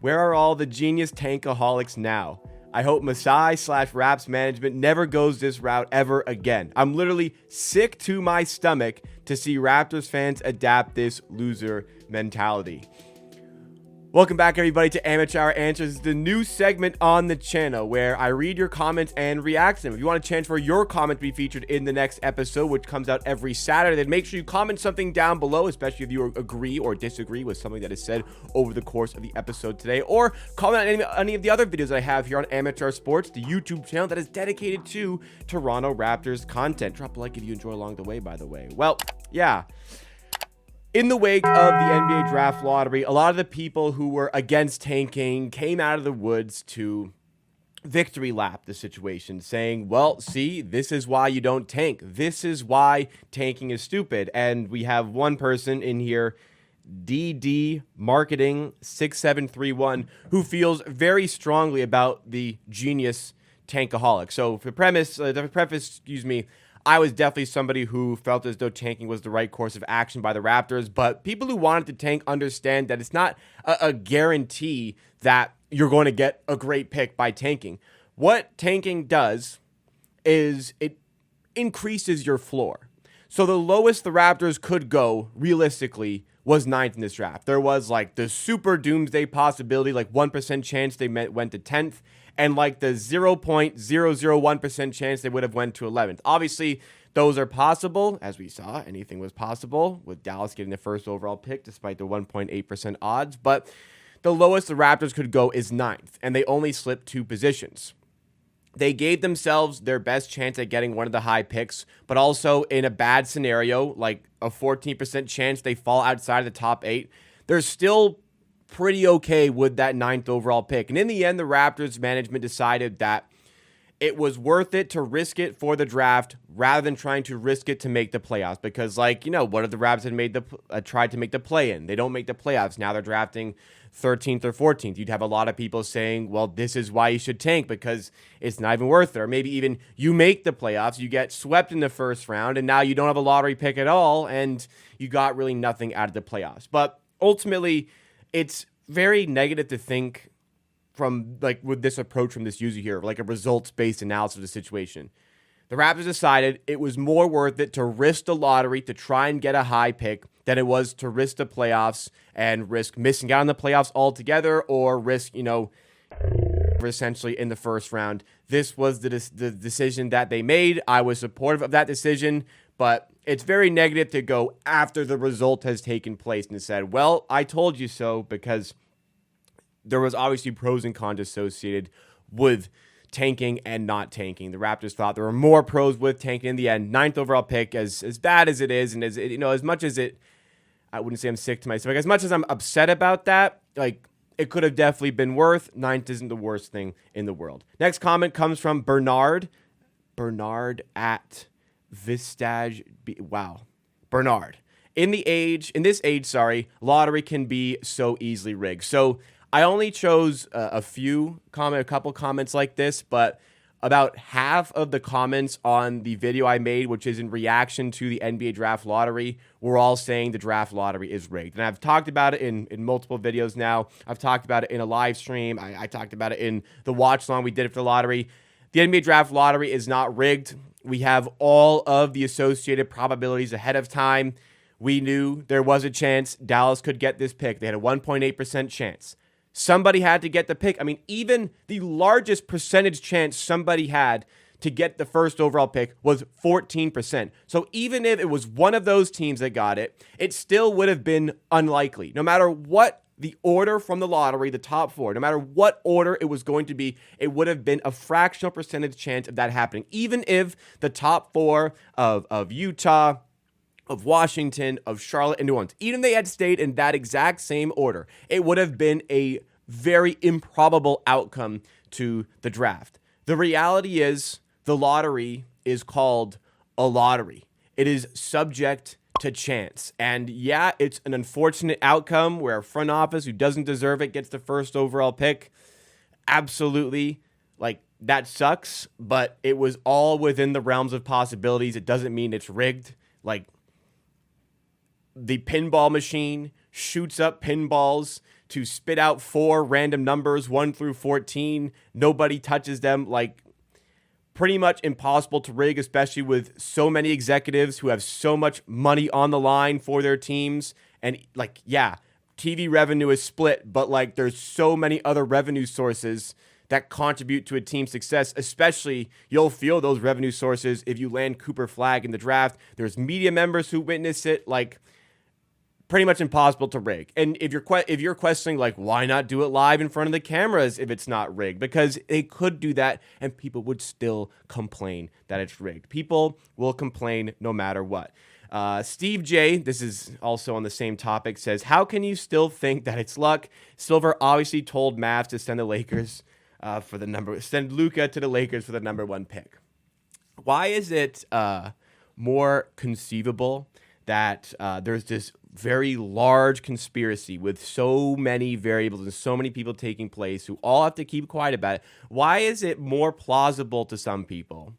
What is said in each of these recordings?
Where are all the genius tankaholics now? I hope Masai/Raps management never goes this route ever again. I'm literally sick to my stomach to see Raptors fans adapt this loser mentality. Welcome back, everybody, to Amateur Hour Answers, the new segment on the channel where I read your comments and react to them. If you want a chance for your comment to be featured in the next episode, which comes out every Saturday, then make sure you comment something down below, especially if you agree or disagree with something that is said over the course of the episode today, or comment on any of the other videos I have here on Amateur Sports, the YouTube channel that is dedicated to Toronto Raptors content. Drop a like if you enjoy along the way, by the way. Well, yeah. In the wake of the NBA draft lottery, a lot of the people who were against tanking came out of the woods to victory lap the situation, saying, well, see, this is why you don't tank. This is why tanking is stupid. And we have one person in here, DD Marketing 6731, who feels very strongly about the genius tankaholic. So for preface, I was definitely somebody who felt as though tanking was the right course of action by the Raptors, but people who wanted to tank understand that it's not a guarantee that you're going to get a great pick by tanking. What tanking does is it increases your floor. So the lowest the Raptors could go, realistically, was 9th in this draft. There was like the super doomsday possibility, like 1% chance they went to 10th, and like the 0.001% chance they would have went to 11th. Obviously, those are possible. As we saw, anything was possible with Dallas getting the first overall pick despite the 1.8% odds. But the lowest the Raptors could go is 9th, and they only slipped 2 positions. They gave themselves their best chance at getting one of the high picks, but also in a bad scenario, like a 14% chance they fall outside of the top 8, they're still pretty okay with that 9th overall pick. And in the end, the Raptors management decided that it was worth it to risk it for the draft rather than trying to risk it to make the playoffs. Because, like, you know, what if the Raptors had tried to make the play-in? They don't make the playoffs. Now they're drafting 13th or 14th. You'd have a lot of people saying, well, this is why you should tank because it's not even worth it. Or maybe even you make the playoffs, you get swept in the first round, and now you don't have a lottery pick at all, and you got really nothing out of the playoffs. But ultimately, it's very negative to think from, like, with this approach from this user here, like a results-based analysis of the situation. The Raptors decided it was more worth it to risk the lottery to try and get a high pick than it was to risk the playoffs and risk missing out on the playoffs altogether or risk, you know, essentially in the first round. This was the decision that they made. I was supportive of that decision, but it's very negative to go after the result has taken place and said, well, I told you so, because there was obviously pros and cons associated with tanking and not tanking. The Raptors thought there were more pros with tanking in the end. 9th overall pick, as bad as it is, and as it, you know, as much as it, I wouldn't say I'm sick to my stomach, as much as I'm upset about that, like, it could have definitely been worth. 9th isn't the worst thing in the world. Next comment comes from Bernard at Vistage. Wow. Bernard. In this age, lottery can be so easily rigged. So I only chose a couple comments like this, but about half of the comments on the video I made, which is in reaction to the NBA draft lottery, were all saying the draft lottery is rigged. And I've talked about it in multiple videos now. I've talked about it in a live stream. I talked about it in the watch long we did it for the lottery. The NBA draft lottery is not rigged. We have all of the associated probabilities ahead of time. We knew there was a chance Dallas could get this pick. They had a 1.8% chance. Somebody had to get the pick. I mean, even the largest percentage chance somebody had to get the first overall pick was 14%. So even if it was one of those teams that got it, it still would have been unlikely. No matter what the order from the lottery, the top 4, no matter what order it was going to be, it would have been a fractional percentage chance of that happening. Even if the top 4 of Utah, of Washington, of Charlotte, and New Orleans, even if they had stayed in that exact same order, it would have been a very improbable outcome to the draft. The reality is the lottery is called a lottery. It is subject to chance. And yeah, it's an unfortunate outcome where a front office who doesn't deserve it gets the first overall pick. Absolutely. Like, that sucks, but it was all within the realms of possibilities. It doesn't mean it's rigged. Like, the pinball machine shoots up pinballs to spit out 4 random numbers, 1 through 14. Nobody touches them. Like, pretty much impossible to rig, especially with so many executives who have so much money on the line for their teams. And like, yeah, TV revenue is split, but like there's so many other revenue sources that contribute to a team's success, especially you'll feel those revenue sources if you land Cooper Flagg in the draft. There's media members who witness it, like pretty much impossible to rig. And if you're questioning like why not do it live in front of the cameras if it's not rigged, because they could do that and people would still complain that it's rigged. People will complain no matter what. Steve J, this is also on the same topic, says, how can you still think that it's luck? Silver obviously told Mavs to send send Luka to the Lakers for the number 1 pick. Why is it more conceivable that there's this very large conspiracy with so many variables and so many people taking place who all have to keep quiet about it? Why is it more plausible to some people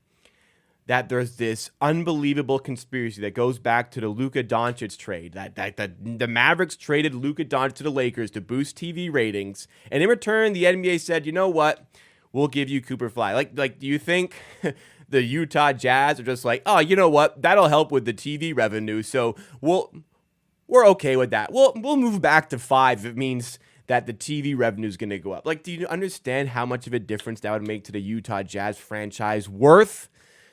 that there's this unbelievable conspiracy that goes back to the Luka Doncic trade, that the Mavericks traded Luka Doncic to the Lakers to boost TV ratings, and in return, the NBA said, you know what, we'll give you Cooper Flagg. Like, do you think the Utah Jazz are just like, oh, you know what, that'll help with the TV revenue, so we're okay with that. We'll move back to 5 if it means that the TV revenue is going to go up. Like, do you understand how much of a difference that would make to the Utah Jazz franchise worth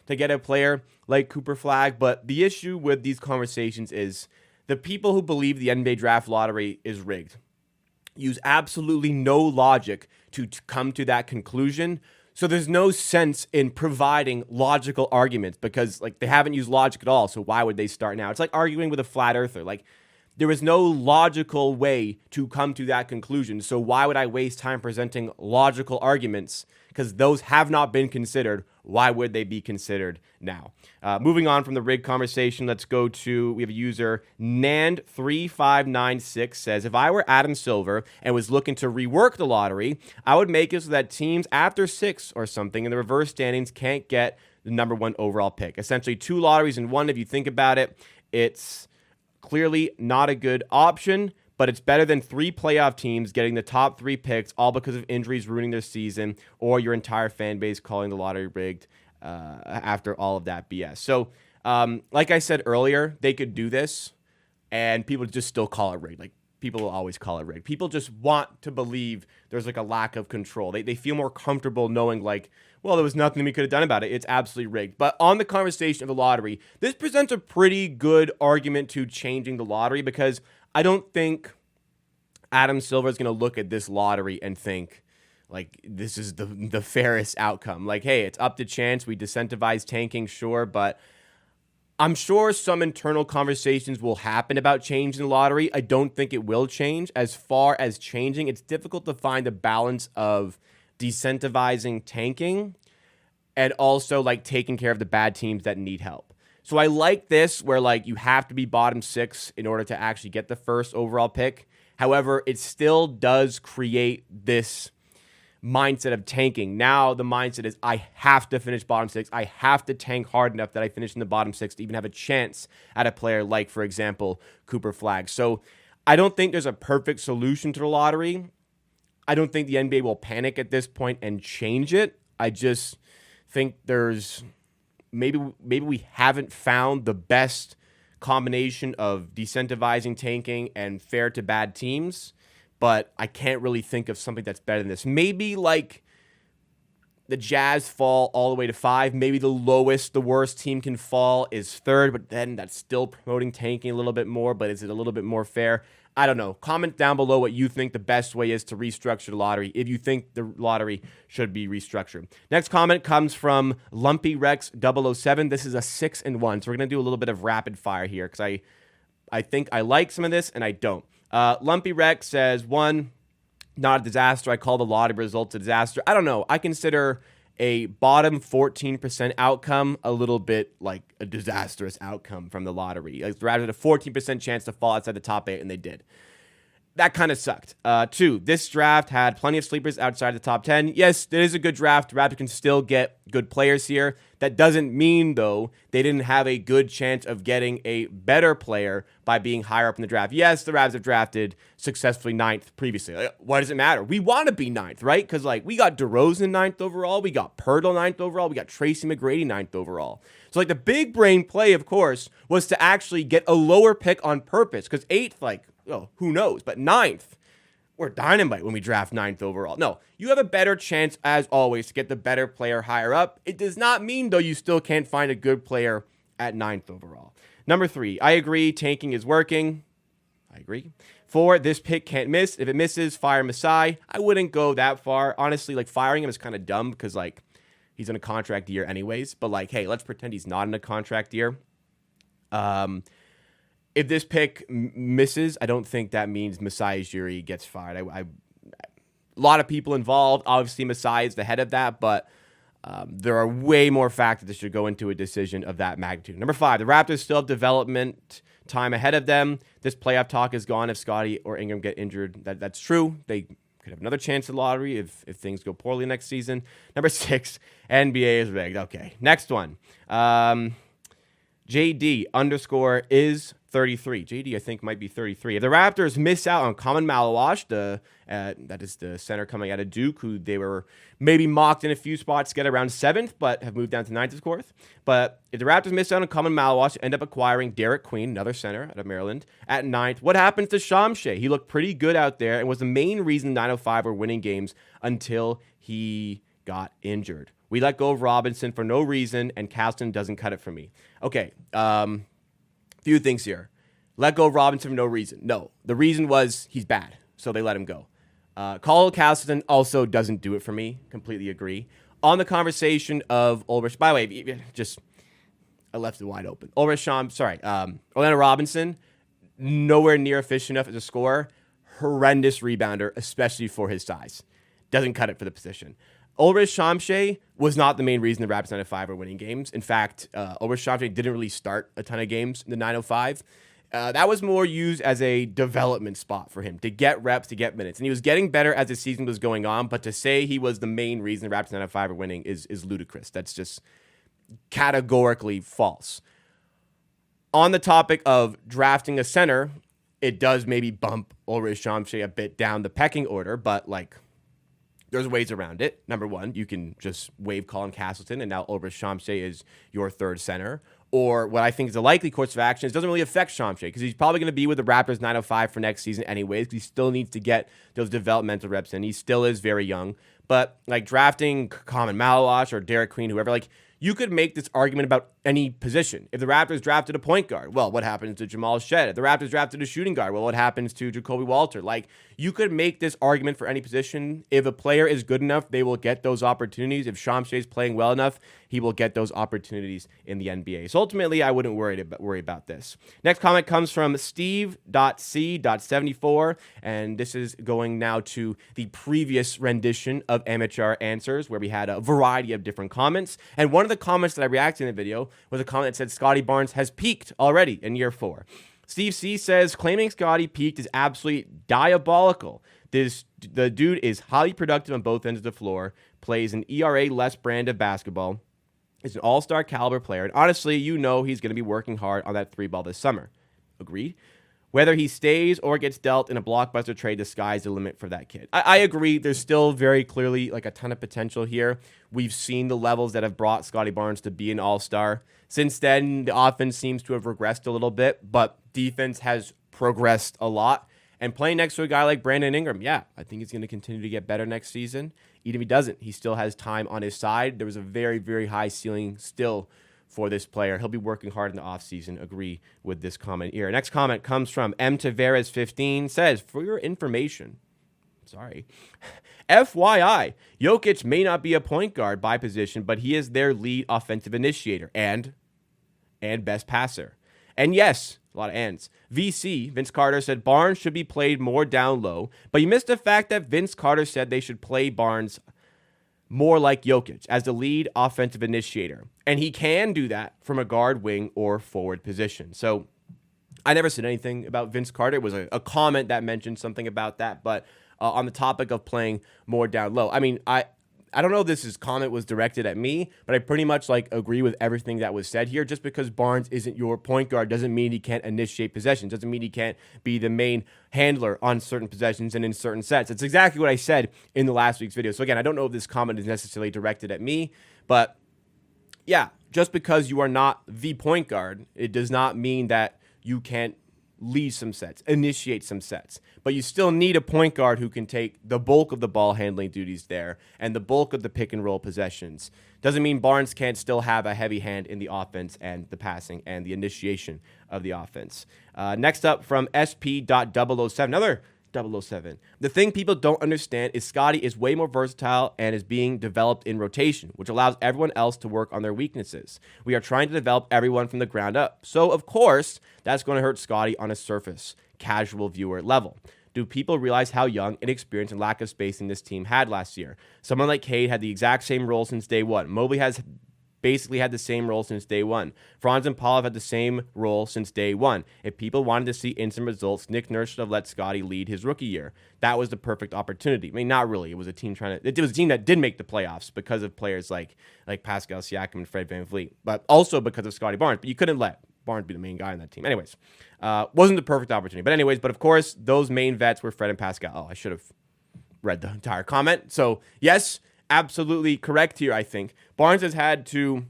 to get a player like Cooper Flagg? But the issue with these conversations is the people who believe the NBA draft lottery is rigged use absolutely no logic to come to that conclusion. So there's no sense in providing logical arguments because like they haven't used logic at all. So why would they start now? It's like arguing with a flat earther. Like, there is no logical way to come to that conclusion. So why would I waste time presenting logical arguments? Because those have not been considered. Why would they be considered now? Moving on from the rig conversation, let's go to, we have a user, Nand3596 says, if I were Adam Silver and was looking to rework the lottery, I would make it so that teams after 6 or something in the reverse standings can't get the number 1 overall pick. Essentially 2 lotteries in one. If you think about it, it's clearly not a good option, but it's better than 3 playoff teams getting the top 3 picks all because of injuries ruining their season or your entire fan base calling the lottery rigged after all of that BS. So, like I said earlier, they could do this and people just still call it rigged. Like, people will always call it rigged. People just want to believe there's like a lack of control. They feel more comfortable knowing like, well, there was nothing we could have done about it. It's absolutely rigged. But on the conversation of the lottery, this presents a pretty good argument to changing the lottery because I don't think Adam Silver is going to look at this lottery and think like this is the fairest outcome. Like, hey, it's up to chance. We disincentivize tanking, sure, but I'm sure some internal conversations will happen about changing the lottery. I don't think it will change. As far as changing, it's difficult to find a balance of decentivizing tanking and also like taking care of the bad teams that need help. So I like this where like you have to be bottom 6 in order to actually get the first overall pick. However, it still does create this mindset of tanking. Now the mindset is I have to finish bottom 6. I have to tank hard enough that I finish in the bottom 6 to even have a chance at a player like, for example, Cooper Flagg. So I don't think there's a perfect solution to the lottery. I don't think the NBA will panic at this point and change it. I just think there's maybe we haven't found the best combination of decentivizing tanking and fair to bad teams, but I can't really think of something that's better than this. Maybe like the Jazz fall all the way to 5. Maybe the worst team can fall is 3rd, but then that's still promoting tanking a little bit more, but is it a little bit more fair? I don't know. Comment down below what you think the best way is to restructure the lottery, if you think the lottery should be restructured. Next comment comes from Lumpy Rex 007. This is a 6 and 1. So we're going to do a little bit of rapid fire here because I think I like some of this and I don't. Lumpy Rex says, 1, not a disaster. I call the lottery results a disaster. I don't know. I consider a bottom 14% outcome a little bit like a disastrous outcome from the lottery. Like the Raptors had a 14% chance to fall outside the top 8, and they did. that kind of sucked. 2, this draft had plenty of sleepers outside the top 10. Yes, it is a good draft. The Raptors can still get good players here. That doesn't mean, though, they didn't have a good chance of getting a better player by being higher up in the draft. Yes, the Raptors have drafted successfully 9th previously. What does it matter? We want to be 9th, right? Because, we got DeRozan 9th overall. We got Pirtle 9th overall. We got Tracy McGrady 9th overall. So, the big brain play, of course, was to actually get a lower pick on purpose. Because 8th, who knows? But 9th, we're dynamite when we draft 9th overall. No, you have a better chance, as always, to get the better player higher up. It does not mean, though, you still can't find a good player at 9th overall. Number 3, I agree, tanking is working. I agree. 4, this pick can't miss. If it misses, fire Masai. I wouldn't go that far. Honestly, firing him is kind of dumb because, he's in a contract year anyways. But, hey, let's pretend he's not in a contract year. If this pick misses, I don't think that means Masai Ujiri gets fired. A lot of people involved. Obviously, Masai is the head of that, but there are way more factors that should go into a decision of that magnitude. Number 5, the Raptors still have development time ahead of them. This playoff talk is gone if Scottie or Ingram get injured. That's true. They could have another chance at the lottery if things go poorly next season. Number 6, NBA is rigged. Okay, next one. JD _ is 33. JD, I think, might be 33. If the Raptors miss out on Common Malawash, that is the center coming out of Duke, who they were maybe mocked in a few spots to get around 7th, but have moved down to 9th, of course. But if the Raptors miss out on Common Malawash, end up acquiring Derek Queen, another center out of Maryland, at 9th, what happens to Chomche? He looked pretty good out there and was the main reason 905 were winning games until he got injured. We let go of Robinson for no reason, and Caston doesn't cut it for me. Okay, few things here. Let go of Robinson for no reason. No, the reason was he's bad, so they let him go. Cole Caston also doesn't do it for me. Completely agree. On the conversation of Ulrich, by the way, I left it wide open. Orlando Robinson, nowhere near efficient enough as a scorer. Horrendous rebounder, especially for his size. Doesn't cut it for the position. Ulrich Chomche was not the main reason the Raptors 905 were winning games. In fact, Ulrich Chomche didn't really start a ton of games in the 905. That was more used as a development spot for him, to get reps, to get minutes. And he was getting better as the season was going on, but to say he was the main reason the Raptors 905 were winning is ludicrous. That's just categorically false. On the topic of drafting a center, it does maybe bump Ulrich Chomche a bit down the pecking order, but there's ways around it. Number 1, you can just waive Colin Castleton, and now Ulrich Chomche is your 3rd center. Or what I think is a likely course of action is it doesn't really affect Chomche because he's probably going to be with the Raptors 905 for next season anyways. He still needs to get those developmental reps in. He still is very young. But drafting Common Malawash or Derek Queen, whoever, you could make this argument about any position. If the Raptors drafted a point guard, well, what happens to Jamal Shed? If the Raptors drafted a shooting guard, well, what happens to Jacoby Walter? You could make this argument for any position. If a player is good enough, they will get those opportunities. If Chomche is playing well enough, he will get those opportunities in the NBA. So ultimately, I wouldn't worry about this. Next comment comes from Steve.C.74, and this is going now to the previous rendition of Amateur Answers, where we had a variety of different comments. And one of the comments that I reacted in the video was a comment that said Scottie Barnes has peaked already in year 4. Steve C says, claiming Scottie peaked is absolutely diabolical. The dude is highly productive on both ends of the floor, plays an ERA-less brand of basketball, is an all-star caliber player, and honestly, he's going to be working hard on that 3-ball this summer. Agreed? Whether he stays or gets dealt in a blockbuster trade, the sky's the limit for that kid. I agree. There's still very clearly a ton of potential here. We've seen the levels that have brought Scottie Barnes to be an all-star. Since then, the offense seems to have regressed a little bit, but defense has progressed a lot. And playing next to a guy like Brandon Ingram, I think he's going to continue to get better next season. Even if he doesn't, he still has time on his side. There was a very, very high ceiling still for this player. He'll be working hard in the offseason. Agree with this comment here. Next comment comes from M. Tavares 15. Says, for your information, FYI, Jokic may not be a point guard by position, but he is their lead offensive initiator and best passer. And yes, a lot of ands. VC, Vince Carter, said Barnes should be played more down low, but you missed the fact that Vince Carter said they should play Barnes more like Jokic as the lead offensive initiator. And he can do that from a guard, wing, or forward position. So I never said anything about Vince Carter. It was a comment that mentioned something about that. But on the topic of playing more down low, I mean, I don't know if this comment was directed at me, but I pretty much like agree with everything that was said here. Just because Barnes isn't your point guard doesn't mean he can't initiate possessions. Doesn't mean he can't be the main handler on certain possessions and in certain sets. It's exactly what I said in the last week's video. So again, I don't know if this comment is necessarily directed at me, but yeah, just because you are not the point guard, it does not mean that you can't lead some sets, initiate some sets. But you still need a point guard who can take the bulk of the ball handling duties there and the bulk of the pick and roll possessions. Doesn't mean Barnes can't still have a heavy hand in the offense and the passing and the initiation of the offense. Next up from SP.007, another 007. The thing people don't understand is Scottie is way more versatile and is being developed in rotation, which allows everyone else to work on their weaknesses. We are trying to develop everyone from the ground up. So, of course, that's going to hurt Scottie on a surface, casual viewer level. Do people realize how young, inexperienced, and lack of spacing this team had last year? Someone like Cade had the exact same role since day one. Mobley has basically had the same role since day one. Franz and Paul have had the same role since day one. If people wanted to see instant results, Nick Nurse should have let Scottie lead his rookie year. That was the perfect opportunity. I mean, not really. It was a team it was a team that did make the playoffs because of players like Pascal Siakam and Fred VanVleet, but also because of Scottie Barnes. But you couldn't let Barnes be the main guy on that team. Anyways, wasn't the perfect opportunity. But of course, those main vets were Fred and Pascal. Oh, I should have read the entire comment. So, yes, absolutely correct here, I think. Barnes has had to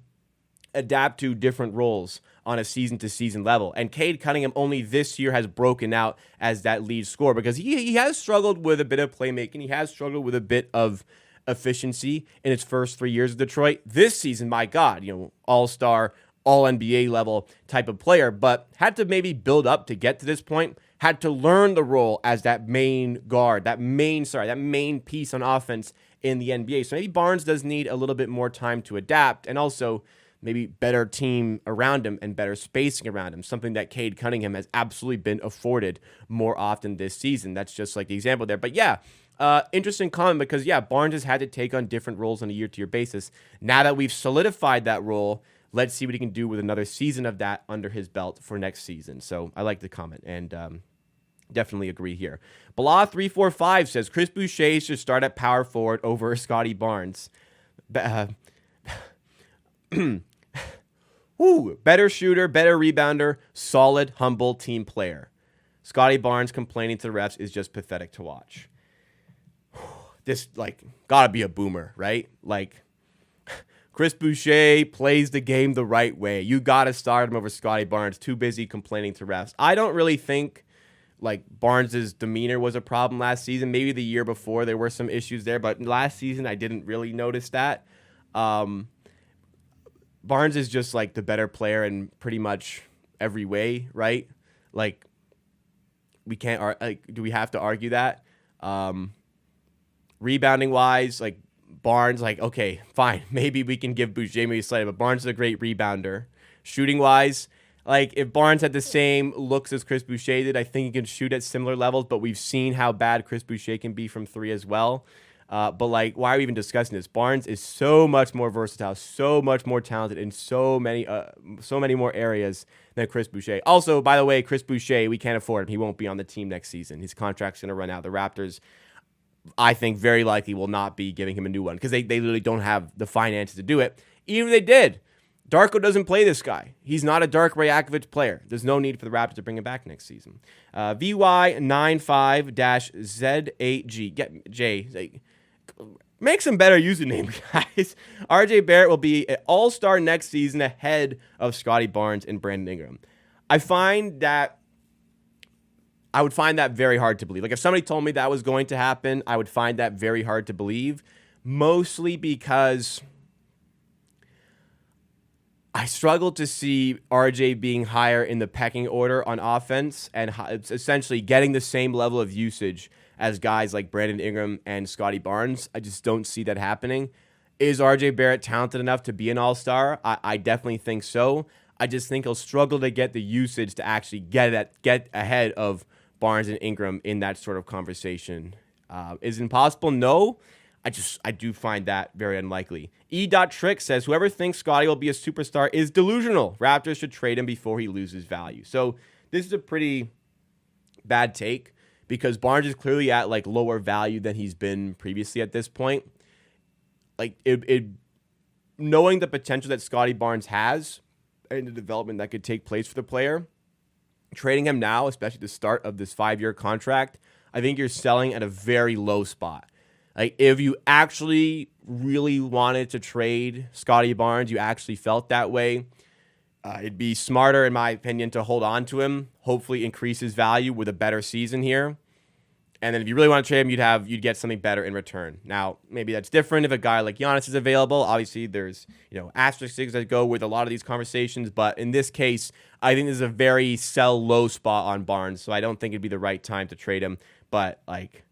adapt to different roles on a season-to-season level. And Cade Cunningham only this year has broken out as that lead scorer because he has struggled with a bit of playmaking. He has struggled with a bit of efficiency in his first 3 years of Detroit. This season, my God, all-star, all-NBA level type of player, but had to maybe build up to get to this point, had to learn the role as that main guard, that main piece on offense in the NBA. So maybe Barnes does need a little bit more time to adapt and also maybe better team around him and better spacing around him, something that Cade Cunningham has absolutely been afforded more often this season. That's just like the example there. But yeah, interesting comment because, yeah, Barnes has had to take on different roles on a year-to-year basis. Now that we've solidified that role, let's see what he can do with another season of that under his belt for next season. So I like the comment and definitely agree here. Blah345 says, Chris Boucher should start at power forward over Scottie Barnes. Better shooter, better rebounder, solid, humble team player. Scottie Barnes complaining to the refs is just pathetic to watch. This, gotta be a boomer, right? Chris Boucher plays the game the right way. You gotta start him over Scottie Barnes. Too busy complaining to refs. I don't really think, Barnes' demeanor was a problem last season. Maybe the year before there were some issues there, but last season I didn't really notice that. Barnes is just the better player in pretty much every way, right? We can't do we have to argue that? Rebounding wise, Barnes, okay, fine, maybe we can give Boucher maybe slightly, but Barnes is a great rebounder. Shooting wise, if Barnes had the same looks as Chris Boucher did, I think he can shoot at similar levels, but we've seen how bad Chris Boucher can be from three as well. But why are we even discussing this? Barnes is so much more versatile, so much more talented in so many more areas than Chris Boucher. Also, by the way, Chris Boucher, we can't afford him. He won't be on the team next season. His contract's going to run out. The Raptors, I think, very likely will not be giving him a new one because they literally don't have the finances to do it. Even if they did, Darko doesn't play this guy. He's not a Darko Rajakovic player. There's no need for the Raptors to bring him back next season. VY95-Z8G. Make some better username, guys. RJ Barrett will be an all-star next season ahead of Scottie Barnes and Brandon Ingram. I would find that very hard to believe. If somebody told me that was going to happen, I would find that very hard to believe, mostly because I struggle to see RJ being higher in the pecking order on offense and essentially getting the same level of usage as guys like Brandon Ingram and Scottie Barnes. I just don't see that happening. Is RJ Barrett talented enough to be an all-star? I definitely think so. I just think he'll struggle to get the usage to actually get ahead of Barnes and Ingram in that sort of conversation. Is it impossible? No. I do find that very unlikely. E.Trick says, whoever thinks Scottie will be a superstar is delusional. Raptors should trade him before he loses value. So this is a pretty bad take because Barnes is clearly at like lower value than he's been previously at this point. Like knowing the potential that Scottie Barnes has and the development that could take place for the player, trading him now, especially the start of this 5-year contract, I think you're selling at a very low spot. Like if you actually really wanted to trade Scottie Barnes, you actually felt that way, it'd be smarter, in my opinion, to hold on to him, hopefully increase his value with a better season here. And then if you really want to trade him, you'd get something better in return. Now, maybe that's different if a guy like Giannis is available. Obviously, there's asterisks that go with a lot of these conversations. But in this case, I think this is a very sell low spot on Barnes. So I don't think it'd be the right time to trade him. But like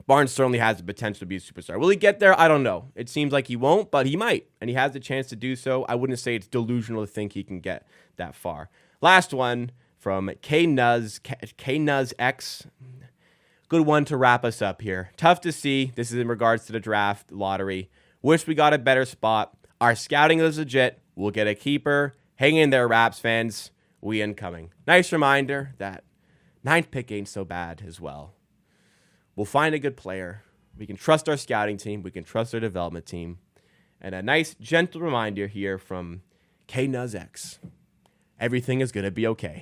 Barnes certainly has the potential to be a superstar. Will he get there? I don't know. It seems like he won't, but he might. And he has the chance to do so. I wouldn't say it's delusional to think he can get that far. Last one from K-Nuz X. Good one to wrap us up here. Tough to see. This is in regards to the draft lottery. Wish we got a better spot. Our scouting is legit. We'll get a keeper. Hang in there, Raps fans. We incoming. Nice reminder that 9th pick ain't so bad as well. We'll find a good player. We can trust our scouting team. We can trust our development team. And a nice, gentle reminder here from K-Nuz X. Everything is going to be okay.